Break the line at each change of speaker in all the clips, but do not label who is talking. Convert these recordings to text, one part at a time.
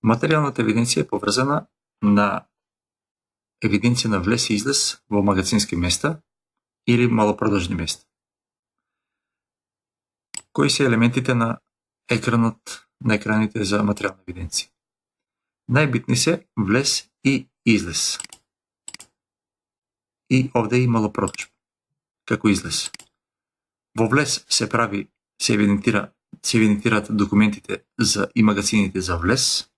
Материјалната евиденција е поврзана на евиденција на влез и излез во магазински места или малопродажни места. Кои се елементите на екраните за материјална евиденција? Најбитни се влез и излез. И овде и малопродажба. Како излез. Во влез се евидентираат документите и магазините за влез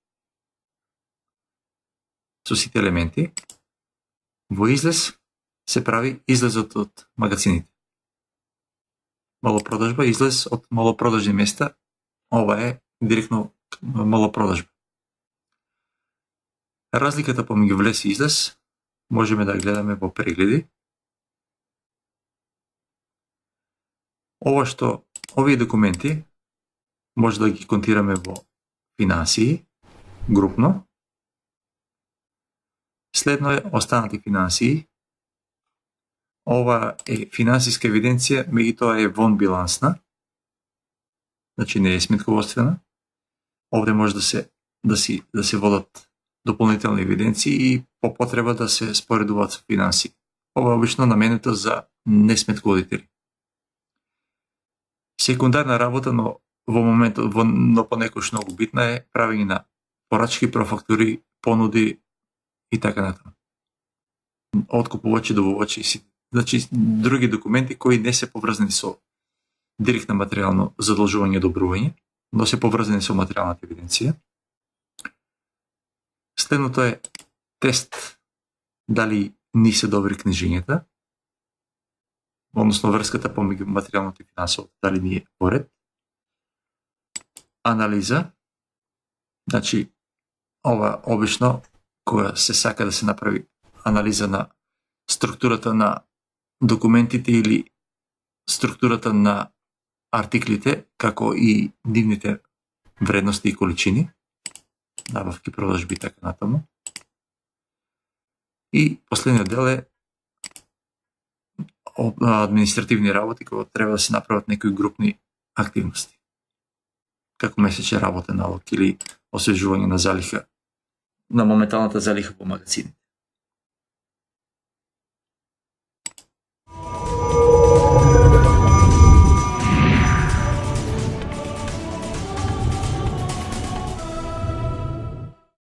со сите елементи. Во излез се прави излезот од магазините. Малопродажба, излез од малопродажни места, ова е директно малопродажба. Разликата помеѓу влез и излез можеме да гледаме во прегледи. Овие документи може да ги контираме во финансии, групно. Следно е останати финансии. Ова е финансиска евиденција, меѓутоа е вонбилансна, значи не е сметководствена. Овде може да се водат дополнителни евиденции и по потреба да се споредуваат со финансии. Ова е обично наменето за несметководители. Секундарна работа, но понекогаш многу битна е правење на порачки, профактури, понуди и така натаму. Од купувачи, добувачи, значи други документи кои не се поврзани со директно материјално задолжување и одобрување, но се поврзани со материјалната евиденција. Следното е тест дали ни се добри книжењата, односно врската помеѓу материјалното и финансовото, дали ни е поред. Анализа, значи ова обично кога се сака да се направи анализа на структурата на документите или структурата на артиклите, како и нивните вредности и количини, набавки, продажби и така натаму. И последниот дел е административни работи, кога треба да се направат некои групни активности, како месечен работен налог или освежување на залиха, на моменталната залиха во магазините.